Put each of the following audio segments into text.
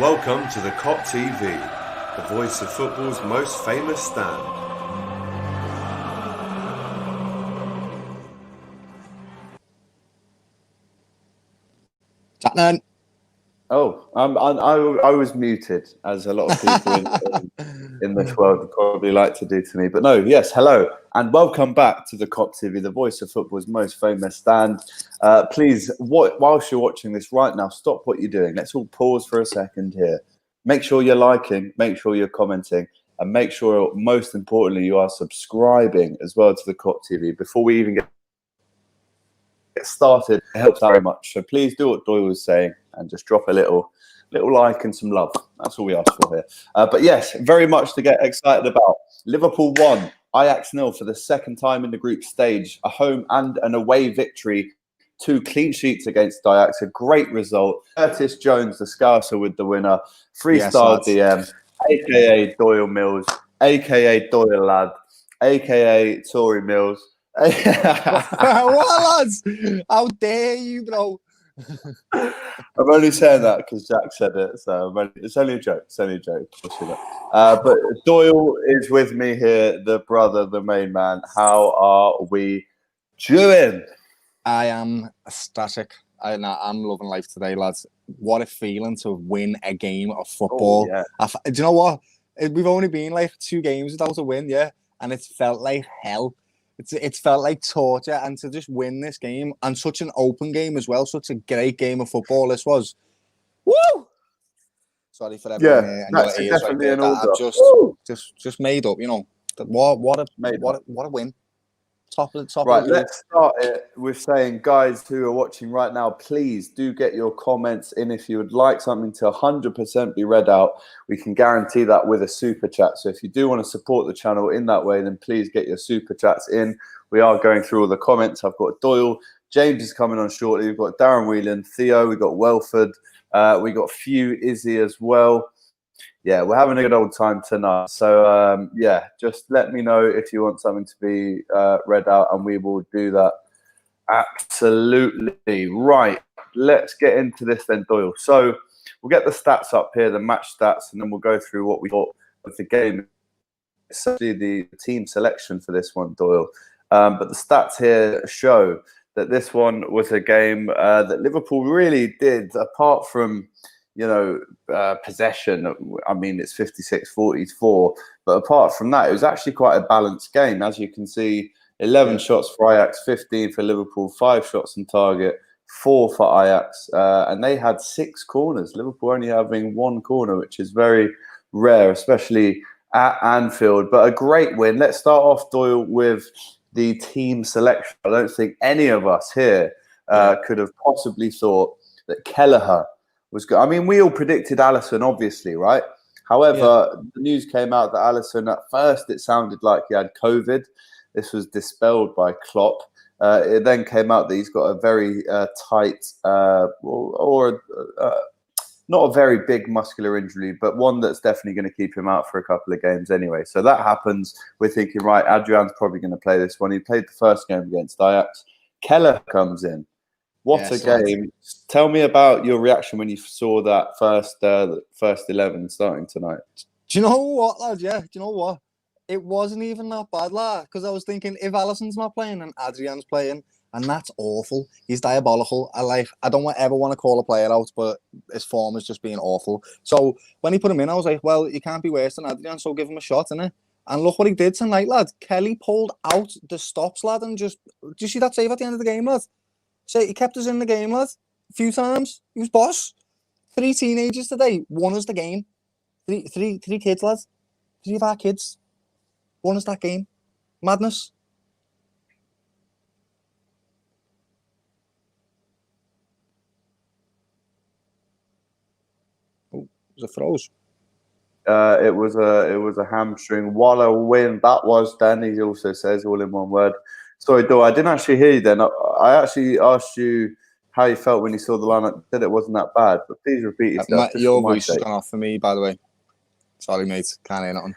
Welcome to the Kop TV, the voice of football's most famous stand. Chatting. Oh, I was muted, as a lot of people in this world would probably like to do to me. But no, yes, hello, and welcome back to the Kop TV, the voice of football's most famous stand. Please, whilst you're watching this right now, stop what you're doing. Let's all pause for a second here. Make sure you're liking, make sure you're commenting, and make sure, most importantly, you are subscribing as well to the Kop TV before we even get started. It helps very much. So please do what Doyle was saying and just drop a little like and some love. That's all we ask for here. But yes, very much to get excited about. Liverpool won, Ajax 0 for the second time in the group stage. A home and an away victory. 2 clean sheets against Ajax. A great result. Curtis Jones, the Scouser, with the winner. 3-star DM, a.k.a. Doyle Mills, a.k.a. Doyle Lad, a.k.a. Tory Mills. What, lads? How dare you, bro? I'm only saying that because Jack said it, so it's only a joke. It's only a joke. But Doyle is with me here, the brother, the main man. How are we doing? I am ecstatic. I'm loving life today, lads. What a feeling to win a game of football. Oh, yeah. Do you know what? We've only been like 2 games without a win, yeah, and it's felt like hell. It's felt like torture, and to just win this game, and such an open game as well, such a great game of football this was. Woo! Sorry for everyone here. And that's your ears definitely right an there. order. Just made up, you know. What a win. Top of the Right, let's start it with saying, guys who are watching right now, please do get your comments in if you would like something to 100% be read out. We can guarantee that with a super chat. So if you do want to support the channel in that way, then please get your super chats in. We are going through all the comments. I've got Doyle. James is coming on shortly. We've got Darren Whelan, Theo. We've got Welford. We got Few, Izzy as well. Yeah, we're having a good old time tonight. So, yeah, just let me know if you want something to be read out, and we will do that. Absolutely. Right, let's get into this then, Doyle. So we'll get the stats up here, the match stats, and then we'll go through what we thought of the game, especially the team selection for this one, Doyle. But the stats here show that this one was a game that Liverpool really did, apart from possession. I mean, it's 56-44, but apart from that, it was actually quite a balanced game. As you can see, 11 shots for Ajax, 15 for Liverpool, 5 shots on target, 4 for Ajax, and they had 6 corners. Liverpool only having 1 corner, which is very rare, especially at Anfield. But a great win. Let's start off, Doyle, with the team selection. I don't think any of us here could have possibly thought that Kelleher was good. I mean, we all predicted Alisson, obviously, right? However, the news came out that Alisson, at first, it sounded like he had COVID. This was dispelled by Klopp. It then came out that he's got a very tight, not a very big muscular injury, but one that's definitely going to keep him out for a couple of games anyway. So that happens. We're thinking, right, Adrian's probably going to play this one. He played the first game against Ajax. Kelleher comes in. What a game. Tell me about your reaction when you saw that first 11 starting tonight. Do you know what, lad? Yeah, do you know what? It wasn't even that bad, lad, because I was thinking, if Alisson's not playing and Adrian's playing, and that's awful. He's diabolical. I don't ever want to call a player out, but his form is just being awful. So when he put him in, I was like, well, you can't be worse than Adrian, so give him a shot, innit? And look what he did tonight, lad. Kelly pulled out the stops, lad, and just... Do you see that save at the end of the game, lad? So he kept us in the game, lad, a few times. He was boss. 3 teenagers today won us the game. Three kids, lads. 3 of our kids won us that game. Madness. Oh, it was a froze. It was a hamstring. What a win that was, Dan. He also says, all in one word. Sorry, Doyle, I didn't actually hear you then. I actually asked you how you felt when you saw the lineup. Said it wasn't that bad, but please repeat yourself. Your voice has gone off for me, by the way. Sorry, mate. Can't hear nothing.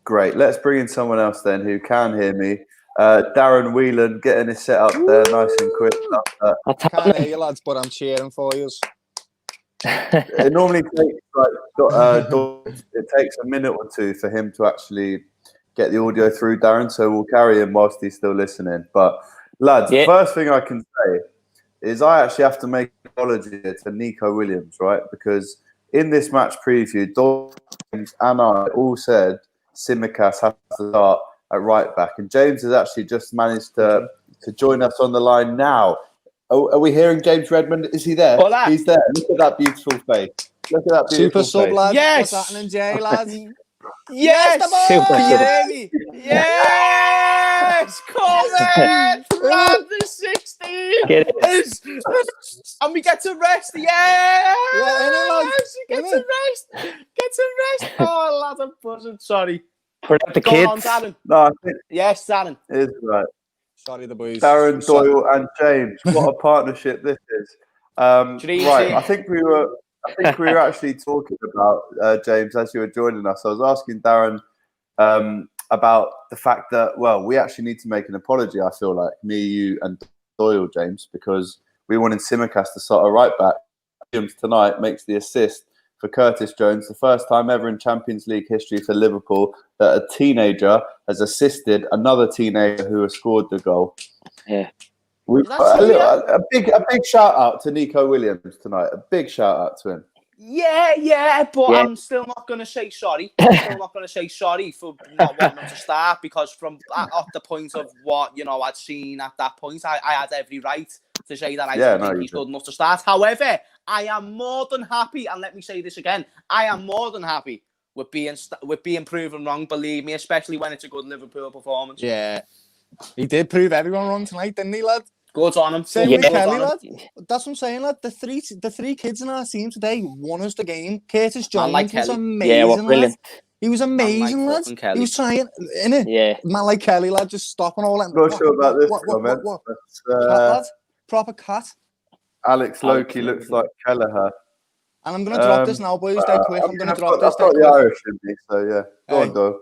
Great. Let's bring in someone else then who can hear me. Darren Whelan getting his set up there, nice and quick. I can't hear you, lads, but I'm cheering for you. It normally takes it takes a minute or two for him to actually get the audio through, Darren. So we'll carry him whilst he's still listening. But lads, the first thing I can say is I actually have to make an apology to Neco Williams, right? Because in this match preview, James and I all said Tsimikas has to start at right back, and James has actually just managed to join us on the line now. Are we hearing James Redmond? Is he there? Hola. He's there. Look at that beautiful face. Look at that beautiful Super sub, face. lads. Yes. What's happening, Jay, lads? Yes! Super Can you sub. hear me? Yes! Come in! Round the 16! Get And we get to rest! Yes! We get innit? to rest! Get to rest! Oh, lads, I'm buzzing. Sorry. For the Go kids. on, Darren. No, I think Yes, Darren. it is right. Sorry, the boys. Darren, Doyle, and James. What a partnership this is. Dream Right, team. I think we were actually talking about James as you were joining us. I was asking Darren about the fact that we actually need to make an apology. I feel like me, you, and Doyle, James, because we wanted Tsimikas to start a right back. Williams tonight makes the assist for Curtis Jones, the first time ever in Champions League history for Liverpool that a teenager has assisted another teenager who has scored the goal. Yeah. A big shout out to Neco Williams tonight. A big shout out to him. Yeah, but I'm still not going to say sorry. I'm still not going to say sorry for not wanting him to start, because from at the point of what I'd seen at that point, I had every right to say that I think he's good enough to start. However, I am more than happy, and let me say this again, I am more than happy with being proven wrong. Believe me, especially when it's a good Liverpool performance. Yeah, he did prove everyone wrong tonight, didn't he, lad? Good on him. Same Yeah. with Kelly, Good on lad. him. That's what I'm saying, lad. The three kids in our team today won us the game. Curtis Jones like was Kelly. amazing, Yeah, well, lad. brilliant. He was amazing, like lad. fucking Kelly. He was trying, innit? Yeah. Man like Kelly, lad, just stopping all that. Not sure about this comment. What? But, Cat, lad. Proper cat. Alex Loki looks like Kelleher. And I'm going to drop this now, boys. Dead quick. I'm going to drop this. I've got the Irish in me, so yeah. Go on, Doyle.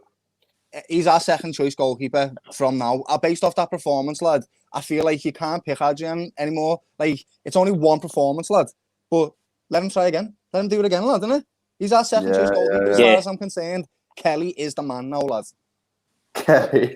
He's our second choice goalkeeper from now. Based off that performance, lad, I feel like you can't pick Adrian anymore. Like, it's only one performance, lad. But let him try again. Let him do it again, lad, isn't it? He's our second choice goalkeeper as far as I'm concerned. Kelly is the man now, lad. Kelly.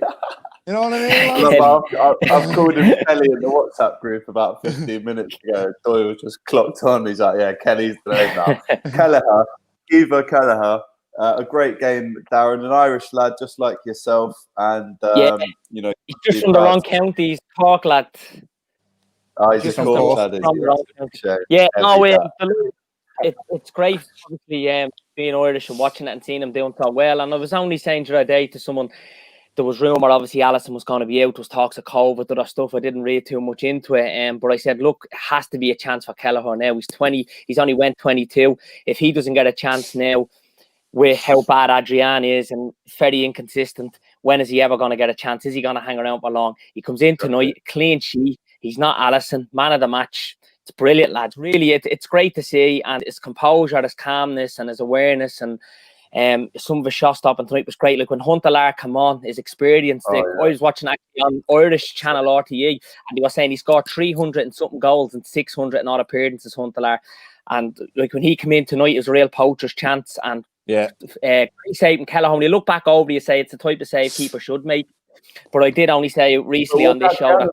You know what I mean, lad? I've called him Kelly in the WhatsApp group about 15 minutes ago. Doyle just clocked on. He's like, yeah, Kelly's the name now. Kelleher, Eva Kelleher. A great game, Darren, an Irish lad just like yourself, and he's just from the wrong counties, Cork lad. Oh, he's just Cork lad. It's great, obviously, being Irish and watching it and seeing him doing so well. And I was only saying the other day to someone, there was rumour, obviously, Alisson was going to be out. There was talks of COVID, other stuff. I didn't read too much into it. But I said, look, it has to be a chance for Kelleher now. He's 20. He's only went 22. If he doesn't get a chance now, with how bad Adrian is and very inconsistent, when is he ever going to get a chance? Is he going to hang around for long? He comes in tonight, clean sheet. He's not Alisson, man of the match. It's brilliant, lads. Really, it's great to see. And his composure, his calmness and his awareness, and some of his shot stopping tonight was great. Like when Kelleher came on, his experience. I was watching actually on Irish channel RTE, and they were saying he scored 300 and something goals and 600 and odd appearances, Kelleher. And like when he came in tonight, it was a real poacher's chance. And saving Kelleher, when you look back over, you say it's the type of save keeper should make. But I did only say recently on this show that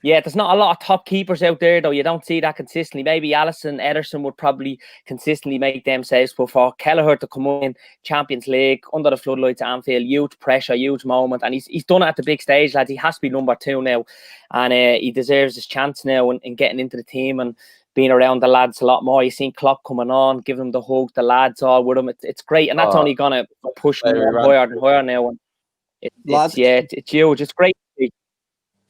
there's not a lot of top keepers out there, though. You don't see that consistently. Maybe Alisson, Ederson would probably consistently make them saves. But for Kelleher to come in Champions League under the floodlights at Anfield, huge pressure, huge moment, and he's done it at the big stage, lads. He has to be number 2 now, and he deserves his chance now in getting into the team and being around the lads a lot more. You've seen Klopp coming on, giving them the hug, the lads all with him. It's great, and that's only going to push him higher and higher now. And it's huge. It's great.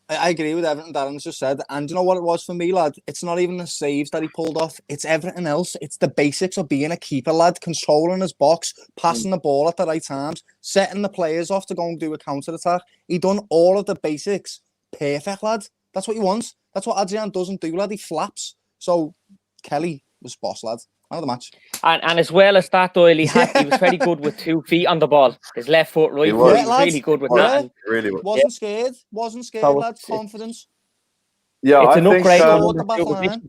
I agree with everything Darren's just said. And you know what it was for me, lad? It's not even the saves that he pulled off. It's everything else. It's the basics of being a keeper, lad. Controlling his box, passing the ball at the right times, setting the players off to go and do a counter-attack. He done all of the basics perfect, lad. That's what he wants. That's what Adrian doesn't do, lad. He flaps. So Kelly was boss, lad. Man of the match. And as well as that, Doyle, he was very good with 2 feet on the ball. His left foot, right foot, he was really good with that. Really wasn't scared, lad. Confidence. Yeah, it's I an think upgrade.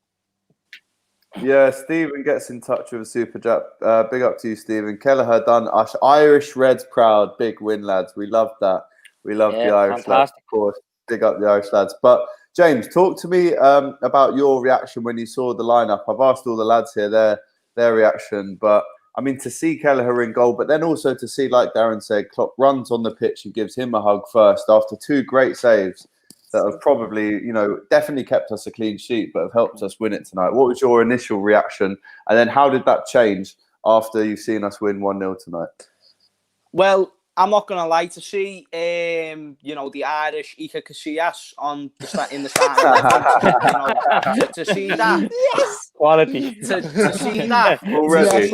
Yeah, Stephen gets in touch with a super chat. Big up to you, Stephen. Kelleher done us Irish Reds proud. Big win, lads. We love that. We love the Irish lads, of course. Big up the Irish lads. But James, talk to me about your reaction when you saw the lineup. I've asked all the lads here their reaction, but I mean, to see Kelleher in goal, but then also to see, like Darren said, Klopp runs on the pitch and gives him a hug first after 2 great saves that have probably, definitely kept us a clean sheet, but have helped us win it tonight. What was your initial reaction? And then how did that change after you've seen us win 1-0 tonight? Well, I'm not going to lie, to see, the Irish Iker Casillas in the starting 11, to see that. Yes! Quality. To see that. Already.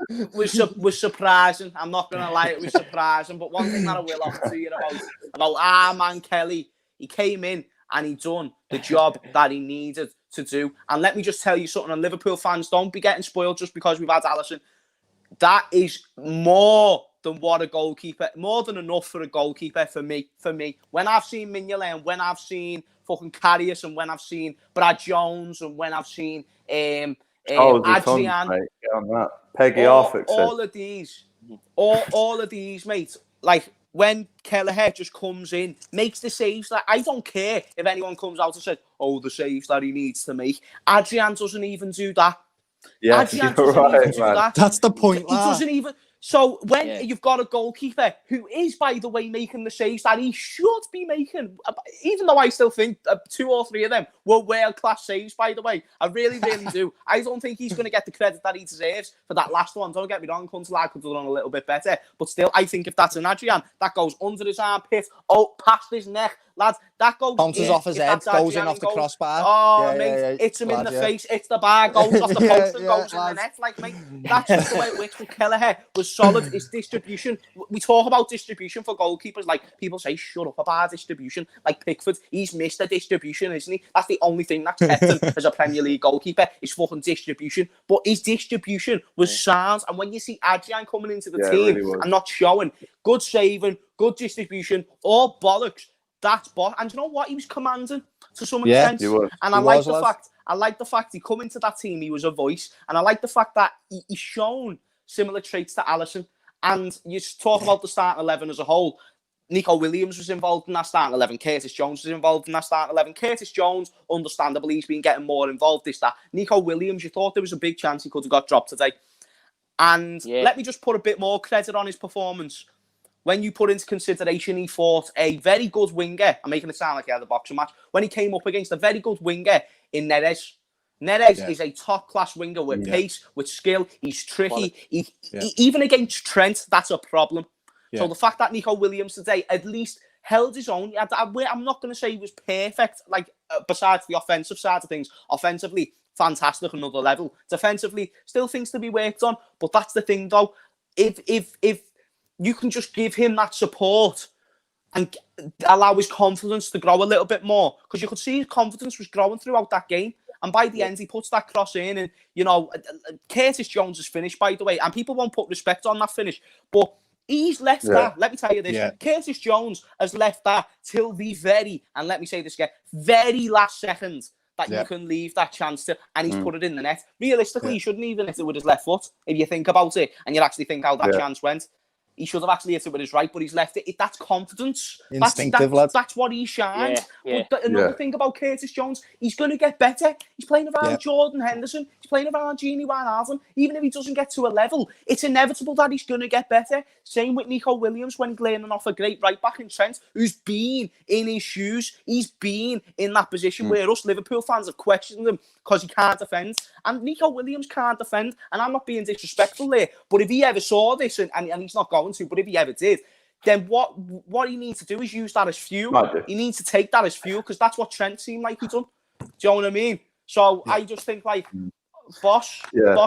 was surprising. I'm not going to lie, it was surprising. But one thing that I will offer to you about our man Kelly, he came in and he done the job that he needed to do. And let me just tell you something, and Liverpool fans, don't be getting spoiled just because we've had Alisson. That is more than what a goalkeeper, more than enough for a goalkeeper for me. When I've seen Mignolet and when I've seen fucking Karius and when I've seen Brad Jones and when I've seen Adrian, Peggy all of these, mate. Like when Kelleher just comes in, makes the saves. Like I don't care if anyone comes out and says, "Oh, the saves that he needs to make." Adrian doesn't even do that. Yeah, Adrian doesn't even do that. That's the point. He doesn't even. So when you've got a goalkeeper who is, by the way, making the saves that he should be making, even though I still think 2 or 3 of them were world-class saves, by the way. I really, really do. I don't think he's going to get the credit that he deserves for that last one. Don't get me wrong, Kuntalad could have done a little bit better. But still, I think if that's an Adrian, that goes under his armpit, past his neck. Lads, that goes... Bounces off his head, goes in off the crossbar. Oh, mate, hits him in the face, hits the bar, goes off the post and goes in the net. Like, mate, that's just the way it works. With Kelleher was solid. His distribution. We talk about distribution for goalkeepers. Like, people say, shut up about distribution. Like Pickford, he's missed the distribution, isn't he? That's the only thing that's kept him as a Premier League goalkeeper, is fucking distribution. But his distribution was sound. And when you see Adrian coming into the team and not showing good saving, good distribution, all bollocks, that's boss. And you know what? He was commanding to some extent. And I like the fact he come into that team, he was a voice. And I like the fact that he's shown similar traits to Alisson. And you talk about the starting 11 as a whole. Neco Williams was involved in that starting 11. Curtis Jones was involved in that starting 11. Curtis Jones, understandably, he's been getting more involved this, that. Neco Williams, you thought there was a big chance he could have got dropped today. And let me just put a bit more credit on his performance. When you put into consideration he fought a very good winger, I'm making it sound like he had a boxing match, when he came up against a very good winger in Neres. Neres is a top-class winger with pace, with skill. He's tricky. Even against Trent, that's a problem. So the fact that Neco Williams today at least held his own, I'm not going to say he was perfect, like besides the offensive side of things. Offensively, fantastic, another level. Defensively, still things to be worked on. But that's the thing, though. If you can just give him that support and allow his confidence to grow a little bit more, because you could see his confidence was growing throughout that game. And by the end, he puts that cross in, and Curtis Jones is finished, by the way, and people won't put respect on that finish, but he's left that. Let me tell you this: Curtis Jones has left that till the very last second that you can leave that chance to, and he's put it in the net. Realistically, he shouldn't even hit it with his left foot. If you think about it, and you actually think how that chance went. He should have actually hit it with his right, but he's left it. That's confidence. Instinctive, that's what he shines. But another thing about Curtis Jones, he's going to get better. He's playing around Jordan Henderson. He's playing around Gini Wijnaldum. Even if he doesn't get to a level, it's inevitable that he's going to get better. Same with Neco Williams when he's learning off a great right-back in Trent, who's been in his shoes. He's been in that position where us Liverpool fans have questioned him because he can't defend. And Neco Williams can't defend. And I'm not being disrespectful there, but if he ever saw this, and he's not going to, but if he ever did, then what he needs to do is use that as fuel. He needs to take that as fuel, because that's what Trent seemed like he done. Do you know what I mean? So I just think, like, boss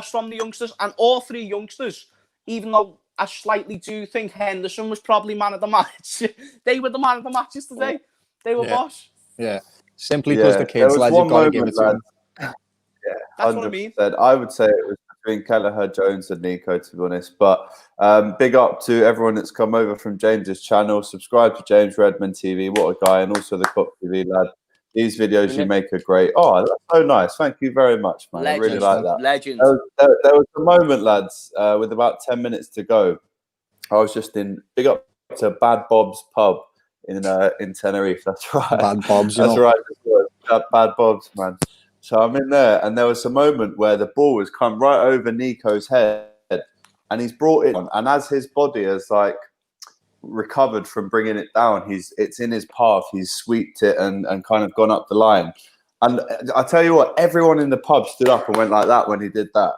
from the youngsters, and all 3 youngsters, even though I slightly do think Henderson was probably man of the match, they were the man of the matches today. They were boss. Yeah. Simply because the kids, lads, you've got to give it to them. Yeah, that's what I mean. I would say it was between Kelleher, Jones and Neco, to be honest. But big up to everyone that's come over from James's channel. Subscribe to James Redmond TV. What a guy. And also the Kop TV lad. These videos you make are great. Oh, that's so nice. Thank you very much, man. I really like that. Legend. There was a moment, lads, with about 10 minutes to go. I was just big up to Bad Bob's pub in Tenerife. That's right. Bad Bob's, That's right. Bad Bob's, man. So I'm in there, and there was a moment where the ball has come right over Neco's head, and he's brought it on. And as his body has like recovered from bringing it down, it's in his path. He's sweeped it and kind of gone up the line. And I tell you what, everyone in the pub stood up and went like that when he did that.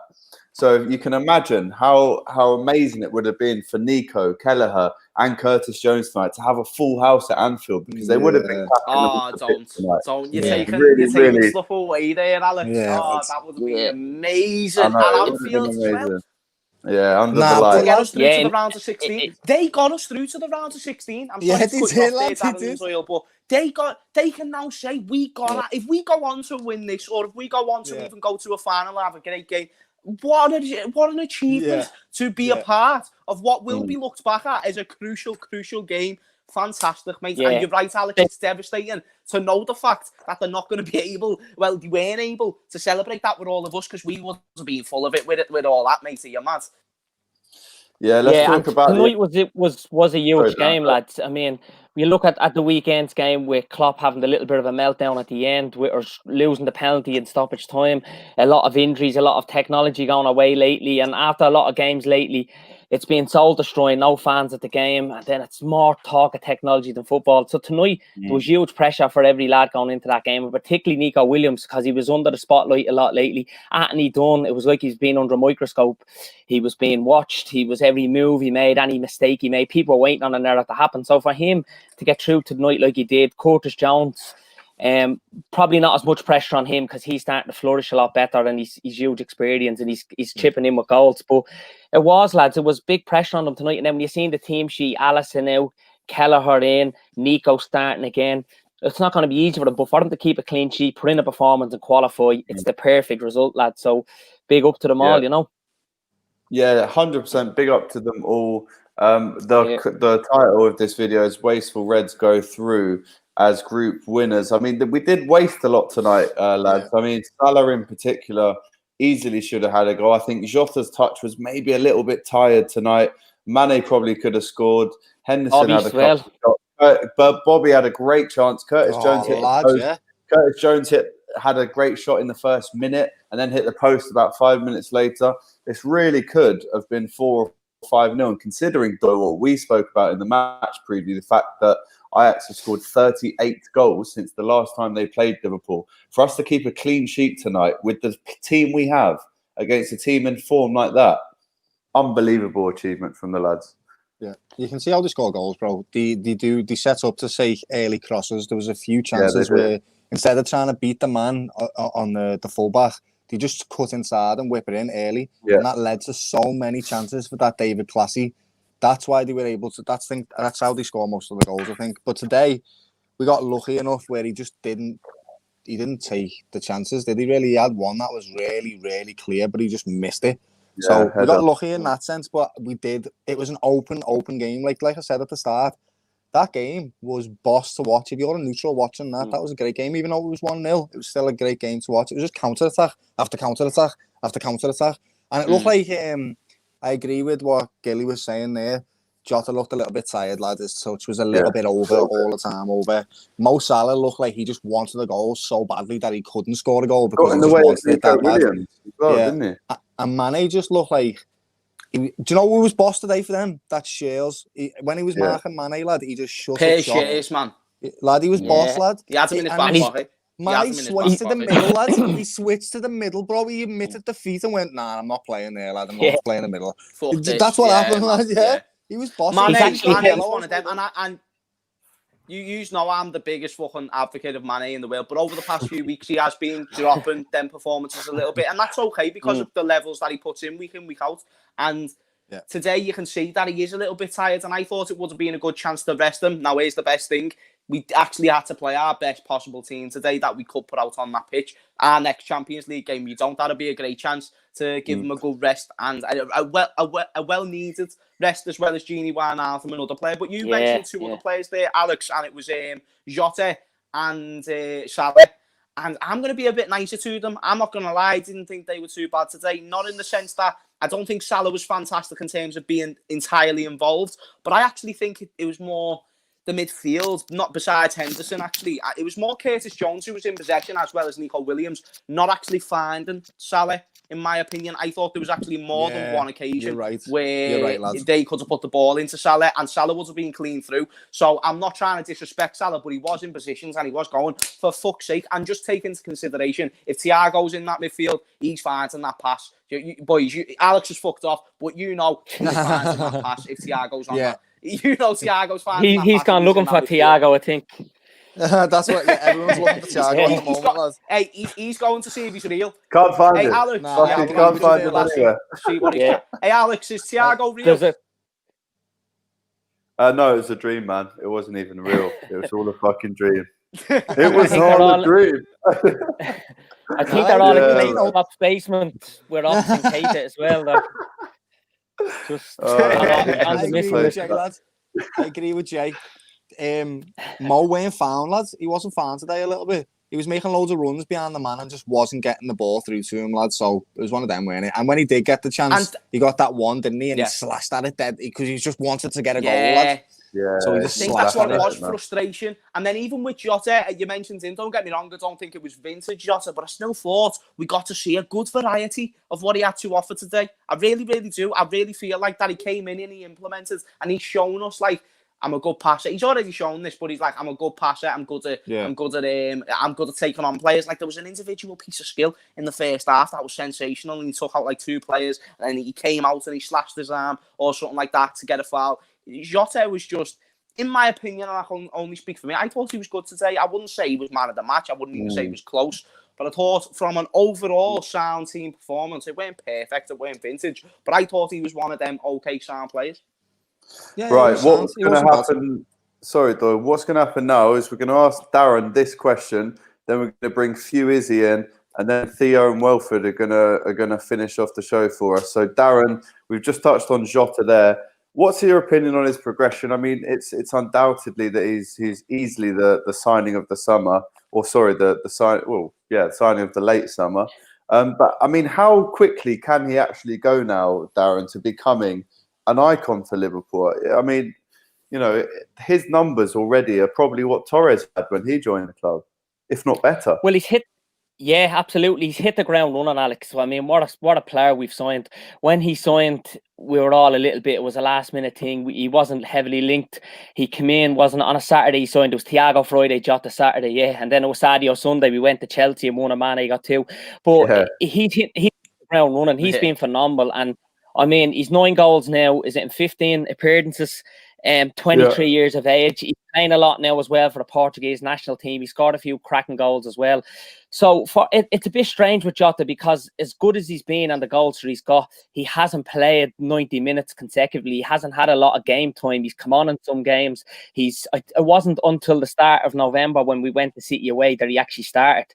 So you can imagine how amazing it would have been for Neco, Kelleher, and Curtis Jones tonight to have a full house at Anfield, because they would have been. Don't you're taking stuff away there, Alex. Yeah, that would be amazing. And Anfield as well. Yeah, under the light. To get us through to the round of 16. They got us through to the round of 16. I'm sorry to cut off there, but they can now say we got if we go on to win this, or if we go on to even go to a final and have a great game. What an achievement to be a part of what will be looked back at as a crucial game. Fantastic, mate. And you're right, Alex, it's devastating to know the fact that they're not going to be able, they weren't able to celebrate that with all of us, because we wasn't being full of it with all that, mate. You're mad. Yeah, let's talk about tonight. Was a huge game, lads. I mean, you look at the weekend's game with Klopp having a little bit of a meltdown at the end, or losing the penalty in stoppage time, a lot of injuries, a lot of technology going away lately, and after a lot of games lately, it's been soul destroying, no fans at the game, and then it's more talk of technology than football. So tonight there was huge pressure for every lad going into that game, and particularly Neco Williams, because he was under the spotlight a lot lately. Anthony Dunn, it was like he's been under a microscope. He was being watched. He was every move he made, any mistake he made, people were waiting on an error to happen. So for him to get through tonight like he did, Curtis Jones, probably not as much pressure on him because he's starting to flourish a lot better, and he's huge experience, and he's chipping in with goals. But it was big pressure on them tonight. And then when you seen the team sheet, Alisson out, Kelleher in, Neco starting again, it's not going to be easy for them. But for them to keep a clean sheet, put in a performance and qualify, it's the perfect result, lads. So big up to them all, you know. Yeah, 100% big up to them all. The title of this video is Wasteful Reds Go Through as group winners. I mean, we did waste a lot tonight, lads. I mean, Salah in particular easily should have had a goal. I think Jota's touch was maybe a little bit tired tonight. Mane probably could have scored. Henderson had a couple of shots. But Bobby had a great chance. Curtis Jones hit the post. Curtis Jones had a great shot in the first minute and then hit the post about 5 minutes later. This really could have been 4 or 5-0. And considering what we spoke about in the match preview, the fact that Ajax have scored 38 goals since the last time they played Liverpool. For us to keep a clean sheet tonight with the team we have against a team in form like that, unbelievable achievement from the lads. Yeah, you can see how they score goals, bro. They set up to say early crosses. There was a few chances where instead of trying to beat the man on the fullback, they just cut inside and whip it in early. Yeah. And that led to so many chances for that David Classy. That's why they were able to. That's how they score most of the goals, I think. But today, we got lucky enough where he just didn't. He didn't take the chances, did he? Really, he had one that was really, really clear, but he just missed it. Yeah, so we got lucky in that sense, but we did. It was an open game. Like I said at the start, that game was boss to watch. If you're a neutral watching that, that was a great game. Even though it was 1-0, it was still a great game to watch. It was just counter-attack after counter-attack after counter-attack, and it looked like I agree with what Gilly was saying there. Jota looked a little bit tired, lad. His touch was a little bit over all the time. Mo Salah looked like he just wanted a goal so badly that he couldn't score a goal because he just wanted it that bad. Didn't he? And Mane just looked like. Do you know who was boss today for them? That's Shears. When he was marking Mane, lad, he just shut up shop. Shears, man. Lad, he was boss, lad. He had him in his back pocket. Mane switched to the middle, lad. He switched to the middle, bro. He admitted defeat and went, "Nah, I'm not playing there, lad. I'm not playing the middle." That's what happened, lad. Yeah. He was boss. Mane's one of them, and you know I'm the biggest fucking advocate of Mane in the world, but over the past few weeks he has been dropping them performances a little bit, and that's okay because of the levels that he puts in week out. And today you can see that he is a little bit tired, and I thought it would have been a good chance to rest him. Now here's the best thing. We actually had to play our best possible team today that we could put out on that pitch. Our next Champions League game, we don't. That'll be a great chance to give him a good rest and a well-needed rest, as well as Genie Wijnaldum and another player. But you mentioned two other players there, Alex, and it was Jota and Salah. And I'm going to be a bit nicer to them. I'm not going to lie. I didn't think they were too bad today. Not in the sense that I don't think Salah was fantastic in terms of being entirely involved. But I actually think it was more the midfield, not besides Henderson, actually. It was more Curtis Jones who was in possession, as well as Neco Williams, not actually finding Salah, in my opinion. I thought there was actually more than one occasion where they could have put the ball into Salah, and Salah would have been clean through. So I'm not trying to disrespect Salah, but he was in positions and he was going, for fuck's sake. And just take into consideration, if Thiago's in that midfield, he's finding that pass. Boys, Alex is fucked off, but you know he's finding that pass if Thiago's on that. You know Thiago's finding that pass. He's gone looking for Thiago, I think. That's what everyone's looking for Thiago at the moment, lads. Hey, he's going to see if he's real. Can't find it. Alex, can't find it anywhere. Hey, Alex, is Thiago real? No, it was a dream, man. It wasn't even real. It was all a fucking dream. It was all a dream. I think they're all in the top basement. We're off in Kate as well. Just I agree with Jay, lads. I agree with Jay. Mo weren't found, lads. He wasn't found today a little bit. He was making loads of runs behind the man and just wasn't getting the ball through to him, lads. So it was one of them, weren't it? And when he did get the chance, he got that one, didn't he? And he slashed at it dead because he just wanted to get a goal, lads. Yeah, so he just I think that's what it was, frustration. And then even with Jota, you mentioned him, don't get me wrong, I don't think it was vintage Jota, but I still thought we got to see a good variety of what he had to offer today. I really, really do. I really feel like that he came in and he implemented and he's shown us, like, I'm a good passer. He's already shown this, but he's like, I'm a good passer. I'm good at taking on players. Like, there was an individual piece of skill in the first half that was sensational, and he took out like 2 players, and he came out and he slashed his arm or something like that to get a foul. Jota was just, in my opinion, and I can only speak for me, I thought he was good today. I wouldn't say he was man of the match. I wouldn't even say he was close. But I thought from an overall sound team performance, it weren't perfect, it weren't vintage, but I thought he was one of them okay sound players. Yeah, right, what's going to happen? Sorry, Doyle. What's going to happen now is we're going to ask Darren this question, then we're going to bring Few Izzy in, and then Theo and Welford are going to finish off the show for us. So, Darren, we've just touched on Jota there. What's your opinion on his progression? I mean, it's undoubtedly that he's easily the signing of the summer, or sorry, the signing of the late summer. But I mean, how quickly can he actually go now, Darren, to becoming an icon for Liverpool? I mean, you know, his numbers already are probably what Torres had when he joined the club, if not better. Well, absolutely. He's hit the ground running, Alex. So, I mean, what a player we've signed. When he signed, we were all a little bit, it was a last minute thing. He wasn't heavily linked. He came in, wasn't on a Saturday, he signed. It was Thiago Friday, Jota Saturday, and then it was Sadio Sunday. We went to Chelsea and won a man, he got 2. But he hit the ground running. He's been phenomenal. And I mean, he's 9 goals now. Is it in 15 appearances? 23 years of age. He's playing a lot now as well for the Portuguese national team. He scored a few cracking goals as well. So it's a bit strange with Jota because as good as he's been and the goals that he's got, he hasn't played 90 minutes consecutively. He hasn't had a lot of game time. He's come on in some games. It wasn't until the start of November when we went to City away that he actually started.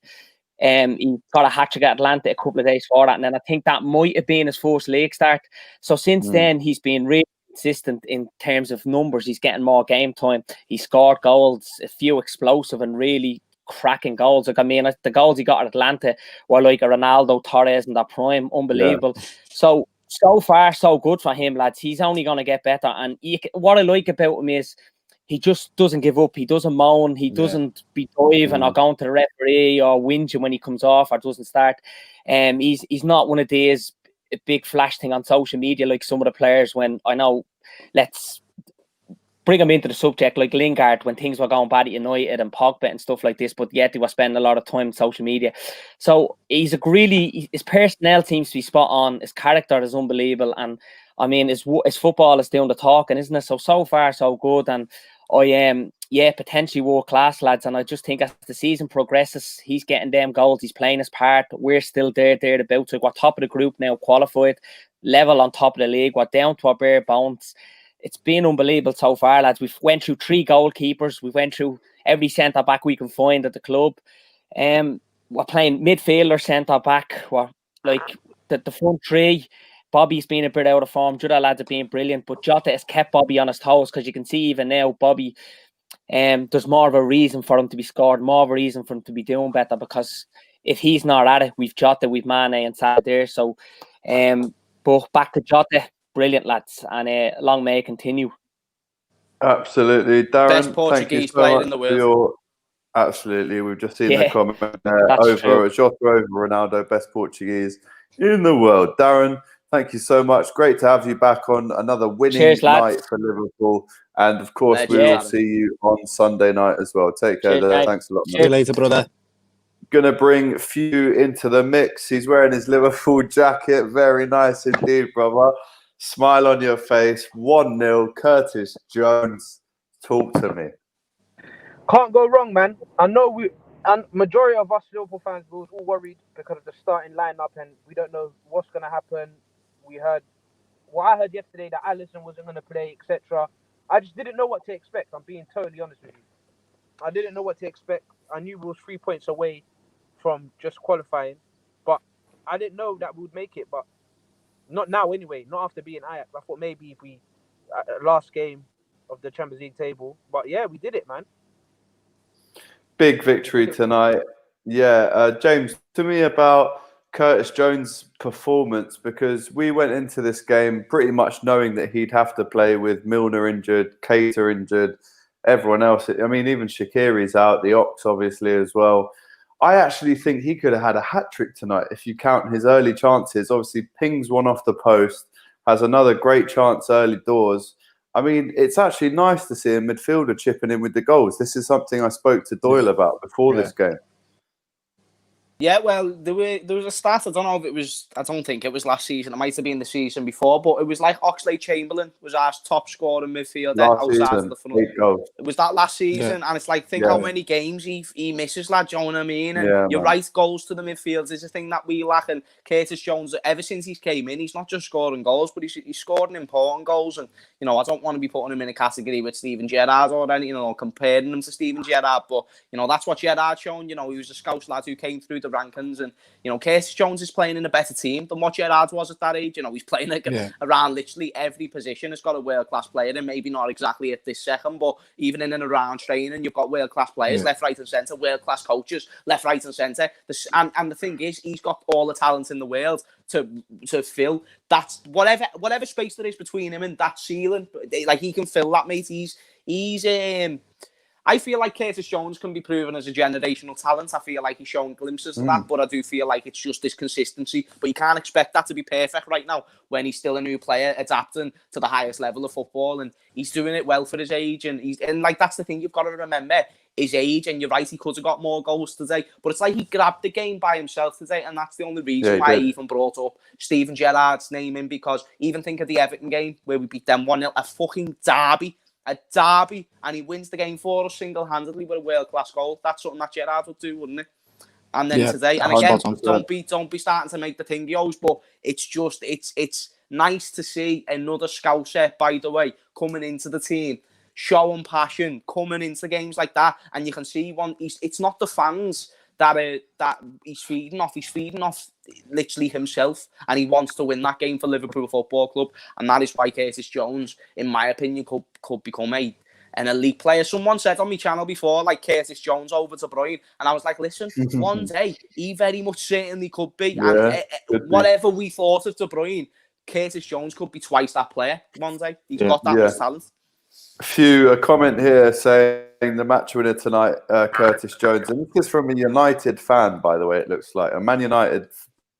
He got a hat-trick at Atlanta a couple of days before that, and then I think that might have been his first league start. So since then, he's been really consistent in terms of numbers. He's getting more game time. He scored goals, a few explosive and really cracking goals. Like, I mean, the goals he got at Atlanta were like a Ronaldo, Torres in their prime, unbelievable. So far, so good for him, lads. He's only going to get better. And what I like about him is he just doesn't give up. He doesn't moan. He doesn't be diving or going to the referee or whinging when he comes off or doesn't start. He's not one of these big flash thing on social media like some of the players. When I know, let's bring him into the subject, like Lingard, when things were going bad at United and Pogba and stuff like this, but yet he was spending a lot of time on social media. So his personnel seems to be spot on. His character is unbelievable. And I mean, his football is doing the talking, isn't it? So far, so good. And potentially world class, lads. And I just think as the season progresses, he's getting them goals. He's playing his part. We're still thereabouts. We're top of the group now, qualified, level on top of the league. We're down to our bare bones. It's been unbelievable so far, lads. We've went through 3 goalkeepers. We've went through every centre back we can find at the club. We're playing midfielder, centre back. We're like the front 3. Bobby's been a bit out of form. Jota lads have been brilliant, but Jota has kept Bobby on his toes because you can see even now Bobby there's more of a reason for him to be scored, more of a reason for him to be doing better, because if he's not at it, we've Jota, we've Mane and Salah there. So, but back to Jota, brilliant lads, and long may it continue. Absolutely, Darren. Best Portuguese player in the world. Absolutely, we've just seen the comment That's true. Jota over Ronaldo, best Portuguese in the world. Darren, thank you so much. Great to have you back on another winning night for Liverpool, and of course we will see you on Sunday night as well. Take care. Thanks a lot. See you later, brother. Gonna bring Few into the mix. He's wearing his Liverpool jacket. Very nice indeed, brother. Smile on your face. 1-0. Curtis Jones. Talk to me. Can't go wrong, man. I know and majority of us Liverpool fans were all worried because of the starting lineup, and we don't know what's gonna happen. I heard yesterday that Alisson wasn't gonna play, etc. I just didn't know what to expect. I'm being totally honest with you. I didn't know what to expect. I knew we was 3 points away from just qualifying, but I didn't know that we would make it. But not now, anyway. Not after being Ajax. I thought maybe if we last game of the Champions League table, but yeah, we did it, man. Big victory tonight. Yeah, James, to me about Curtis Jones' performance, because we went into this game pretty much knowing that he'd have to play with Milner injured, Keita injured, everyone else. I mean, even Shaqiri's out, the Ox obviously as well. I actually think he could have had a hat-trick tonight if you count his early chances. Obviously, pings one off the post, has another great chance early doors. I mean, it's actually nice to see a midfielder chipping in with the goals. This is something I spoke to Doyle about before this game. Yeah, well, there was a stat. I don't know if it was. I don't think it was last season. It might have been the season before, but it was like Oxlade-Chamberlain was our top scorer in midfield outside of the front. It was that last season, and it's like think how many games he misses, lad. Do you know what I mean? And you're right, goals to the midfield is a thing that we lack. And Curtis Jones, ever since he's came in, he's not just scoring goals, but he's scoring important goals. And you know, I don't want to be putting him in a category with Steven Gerrard or any, comparing him to Steven Gerrard, but that's what Gerrard's shown. He was a Scouse lad who came through the rankings, and Curtis Jones is playing in a better team than what Gerrard was at that age. He's playing around literally every position. It's got a world-class player, and maybe not exactly at this second, but even in and around training, you've got world-class players, left, right and centre, world-class coaches, left, right and centre. And the thing is, he's got all the talent in the world to fill that whatever space there is between him and that ceiling. Like, he can fill that, mate. He's I feel like Curtis Jones can be proven as a generational talent. I feel like he's shown glimpses of that, but I do feel like it's just this consistency. But you can't expect that to be perfect right now when he's still a new player adapting to the highest level of football, and he's doing it well for his age. And that's the thing you've got to remember, his age. And you're right, he could have got more goals today, but it's like he grabbed the game by himself today, and that's the only reason why I even brought up Steven Gerrard's name in, because even think of the Everton game where we beat them 1-0, a fucking derby. A derby, and he wins the game for us single-handedly with a world-class goal. That's something that Gerrard would do, wouldn't it? And then today, and again, don't be starting to make the thingios, but it's nice to see another Scouser, by the way, coming into the team, showing passion, coming into games like that, and you can see it's not the fans that he's feeding off. He's feeding off literally himself, and he wants to win that game for Liverpool Football Club, and that is why Curtis Jones, in my opinion, could become an elite player. Someone said on my channel before, like, Curtis Jones over De Bruyne, and I was like, listen, one day he very much certainly could be, and whatever we thought of De Bruyne, Curtis Jones could be twice that player one day. He's got that much talent. A comment here saying the match winner tonight, Curtis Jones, and this is from a United fan, by the way. It looks like a Man United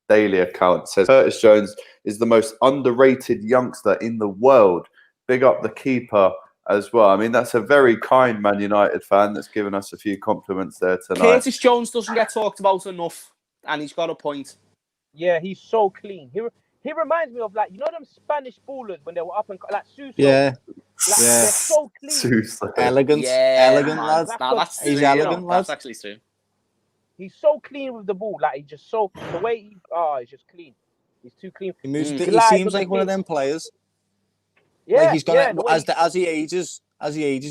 daily account says Curtis Jones is the most underrated youngster in the world. Big up the keeper as well. I mean, that's a very kind Man United fan that's given us a few compliments there tonight. Curtis Jones doesn't get talked about enough, and he's got a point. Yeah, he's so clean. He reminds me of, like, them Spanish ballers when they were up and like Suso. Yeah. They're so clean. Suso. Elegant lads. He's elegant, lads. That's actually true. He's so clean with the ball. Like, he's just so, the way he's just clean. He's too clean. He seems like one of them players. Yeah, like, he's gonna as he ages,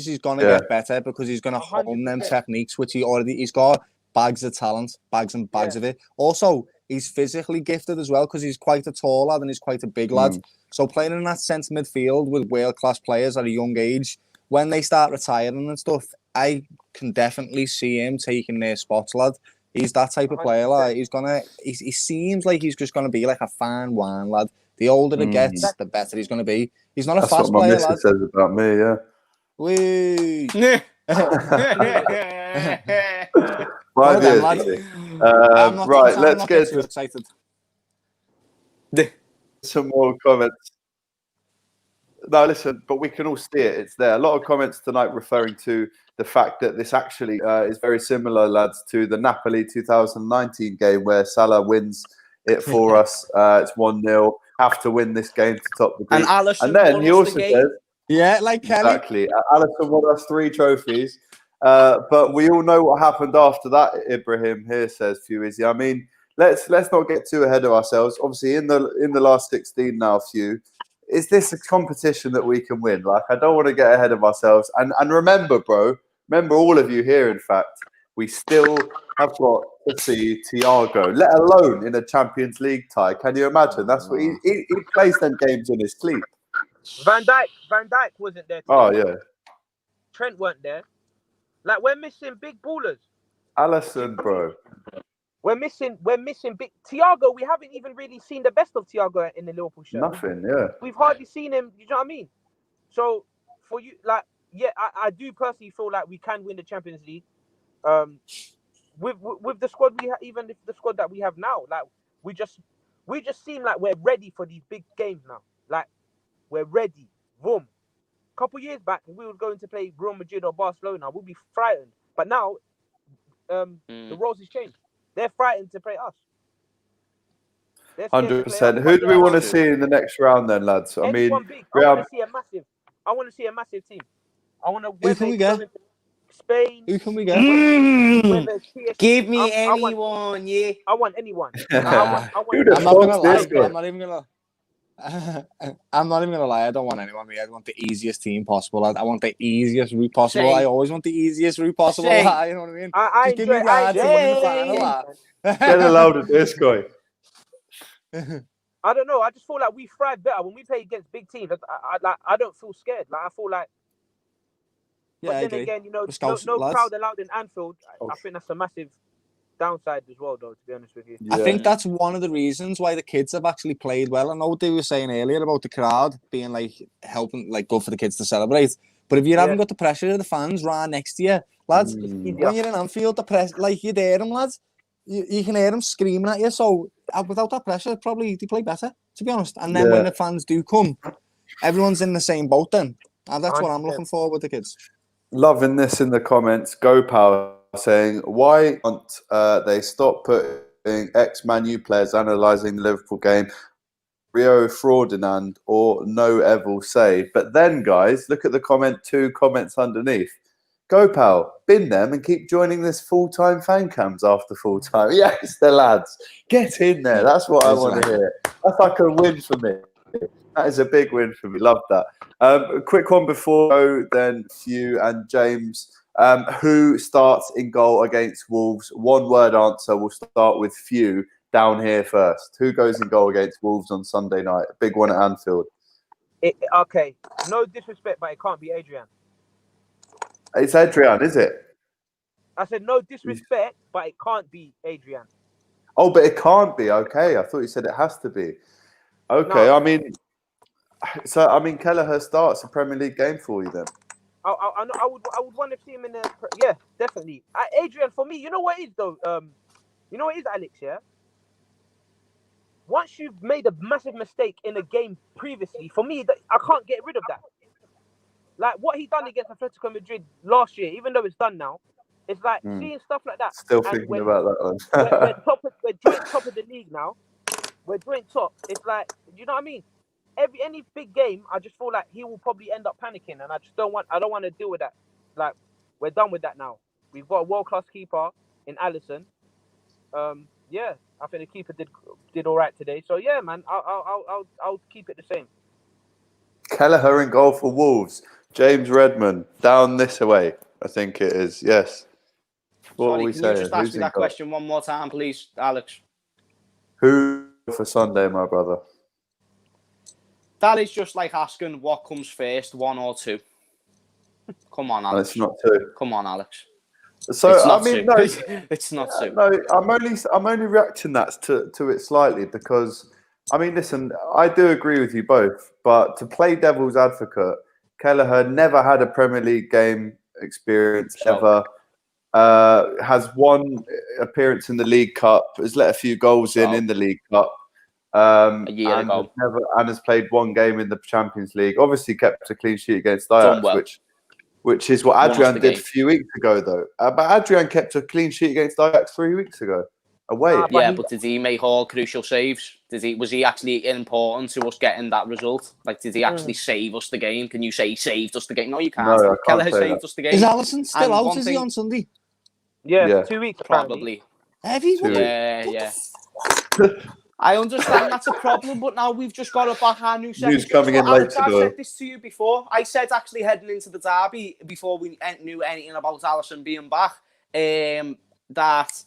he's gonna get better, because he's gonna hone them techniques, which he's got bags of talent, bags and bags of it. Also, he's physically gifted as well, because he's quite a tall lad and he's quite a big lad. So playing in that centre midfield with world-class players at a young age, when they start retiring and stuff, I can definitely see him taking their spots, lad. He's that type of player, like he seems like he's just gonna be like a fine wine, lad. The older it gets, the better he's gonna be. He's not a That's fast what my player, lad. missus says about me, yeah. Wee. 5 years, lad. buddy. I'm not, Right, I'm let's not get too to excited. some more comments. No, listen, but we can all see it. It's there. A lot of comments tonight referring to the fact that this actually is very similar, lads, to the Napoli 2019 game where Salah wins it for us. It's 1-0. Have to win this game to top the group. And Alisson And then won he us also the game. says, Yeah, like Kelly. exactly. Alisson won us 3 trophies. But we all know what happened after that, Ibrahim here says, Fuizzi. I mean, let's not get too ahead of ourselves. Obviously, in the last 16 now, Few, is this a competition that we can win? Like, I don't want to get ahead of ourselves. And remember, bro, all of you here, in fact, we still have got to see Thiago, let alone in a Champions League tie. Can you imagine? That's what he plays them games in his sleep. Van Dijk wasn't there today. Oh, yeah. Trent weren't there. Like, we're missing big ballers. Alisson, bro. We're missing big Thiago. We haven't even really seen the best of Thiago in the Liverpool shirt. Nothing, yeah. We've hardly seen him. You know what I mean? So for you, like, yeah, I do personally feel like we can win the Champions League. With the squad we have, even if the squad that we have now, like we just seem like we're ready for these big games now. Like we're ready. Boom. A couple years back, if we were going to play Real Madrid or Barcelona, we'd be frightened. But now, the roles has changed. They're frightened to play us. 100%. Who do we want to see in the next round then, lads? I mean, big. I want to see a massive team. I want to. Who can we get? Spain. Who can we get? Give me anyone, yeah. I want anyone. Who the fuck's this guy? I'm not even gonna lie. I don't want anyone. I want the easiest team possible. I want the easiest route possible. Same. I always want the easiest route possible. Same. You know what I mean? Just give me Rad to win the final. Get allowed at this guy. I don't know. I just feel like we thrive better when we play against big teams. I don't feel scared. Like I feel like. Yeah, but then again, no crowd allowed in Anfield. I think that's a massive downside as well, though. To be honest with you, I think that's one of the reasons why the kids have actually played well. I know what they were saying earlier about the crowd being like helping, like good for the kids to celebrate. But if you haven't got the pressure of the fans right next to you, lads, when you're in Anfield, the press, like you hear them, lads, you can hear them screaming at you. So without that pressure, probably they play better, to be honest. And then when the fans do come, everyone's in the same boat then. And that's what I'm looking for with the kids. Loving this in the comments. Go Power saying, why don't they stop putting ex-Man U players analysing the Liverpool game? Rio Ferdinand or no Evil save. But then, guys, look at the 2 comments underneath. Go Pal, bin them and keep joining this full-time fan cams after full-time. Yes, the lads. Get in there. That's what I want to hear. That's like a win for me. That is a big win for me. Love that. A quick one before then Few and James. Who starts in goal against Wolves? One word answer. We'll start with Few down here first. Who goes in goal against Wolves on Sunday night? A big one at Anfield. Okay. No disrespect, but it can't be Adrian. It's Adrian, is it? I said no disrespect, but it can't be Adrian. Oh, but it can't be. Okay. I thought you said it has to be. Okay. No. I mean, Kelleher starts a Premier League game for you then. I would want to see him in the. Yeah, definitely. Adrian, for me, you know what it is though. You know what it is, Alex. Yeah. Once you've made a massive mistake in a game previously, for me, I can't get rid of that. Like what he done against Atletico Madrid last year, even though it's done now, it's like seeing stuff like that. Still thinking about that one. we're joint top of the league now. We're joint top. It's like, you know what I mean? Any big game, I just feel like he will probably end up panicking, and I don't want to deal with that. Like we're done with that now. We've got a world-class keeper in Alisson. Yeah, I think the keeper did all right today. So yeah, man, I'll keep it the same. Kelleher in goal for Wolves. James Redmond down this way. I think it is. Yes. What are we saying? Can you just ask me that question one more time, please, Alex? Who for Sunday, my brother? That is just like asking what comes first, 1 or 2. Come on, And Alex. it's not 2. Come on, Alex. So It's I not mean, 2. no, It's not 2. no. I'm only reacting that to it slightly because I mean, listen, I do agree with you both, but to play devil's advocate, Kelleher never had a Premier League game experience ever. Has one appearance in the League Cup, has let a few goals in the League Cup, A year and ago. has played one game in the Champions League. Obviously, kept a clean sheet against Ajax, well. which is what Won us Adrian the did a game. few weeks ago, though. But Adrian kept a clean sheet against Ajax 3 weeks ago, away. But did he make all crucial saves? Was he actually important to us getting that result? Like, did he actually save us the game? Can you say he saved us the game? No, you can't. No, I can't Kelleher say saved that. us the game. Is Alisson still And out? Is he on Sunday? Yeah, 2 weeks Probably. Heavy? What Yeah. I understand that's a problem, but now we've just got to back our new second. News coming in Alex, later, I've though. said this to you before. I said actually heading into the derby before we knew anything about Alisson being back, that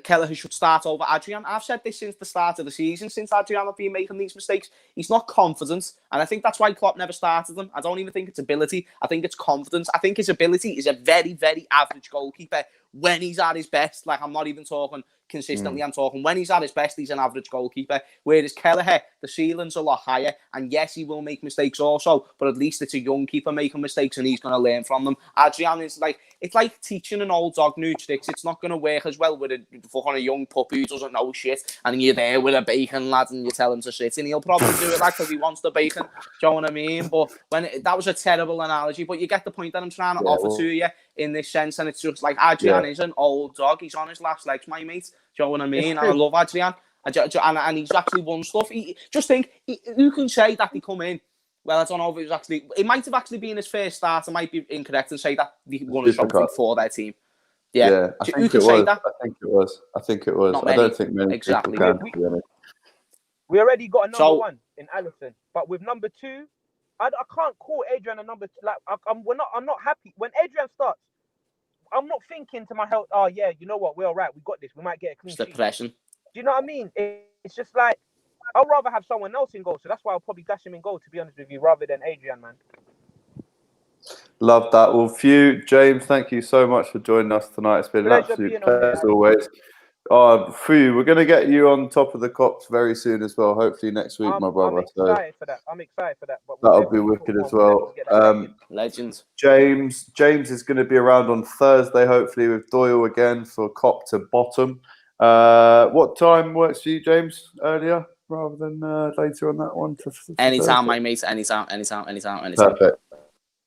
Kelleher should start over Adrian. I've said this since the start of the season, since Adrian have been making these mistakes. He's not confident, and I think that's why Klopp never started him. I don't even think it's ability. I think it's confidence. I think his ability is a very, very average goalkeeper when he's at his best. Like, I'm not even talking consistently. I'm talking when he's at his best, he's an average goalkeeper. Whereas Kelleher, the ceiling's a lot higher. And yes, he will make mistakes also, but at least it's a young keeper making mistakes and he's going to learn from them. Adrian is like, it's like teaching an old dog new tricks. It's not going to work as well with a fucking young puppy who doesn't know shit. And you're there with a bacon lad and you tell him to sit, and he'll probably do it like because he wants the bacon. Do you know what I mean? But that was a terrible analogy, but you get the point that I'm trying to offer to you in this sense. And it's just like Adrian is an old dog. He's on his last legs, my mate. Do you know what I mean? And I love Adrian. And he's actually won stuff. Just think, who can say that he come in? Well, I don't know if it was actually... It might have actually been his first start. I might be incorrect and say that he won a trophy for their team. Yeah. I Who think can it say was. that? I think it was. Not I many. don't think many Exactly. people can, to be honest. We already got a number 1 in Alisson, but with number 2, I can't call Adrian a number 2. Like, I'm not happy when Adrian starts. I'm not thinking to myself, oh yeah, you know what, we're all right, we got this, we might get a clean sheet. Depression. Do you know what I mean? It's just like, I'd rather have someone else in goal, so that's why I'll probably gash him in goal, to be honest with you, rather than Adrian, man. Love that. Well, James, thank you so much for joining us tonight. It's been an absolute pleasure as always. We're going to get you on top of the Kops very soon as well, hopefully next week, my brother. I'm excited for that. But that'll be wicked as well. Legend. James is going to be around on Thursday, hopefully, with Doyle again for Kop to bottom. What time works for you, James? Earlier rather than later on that one? Anytime, my mate. Anytime. Perfect.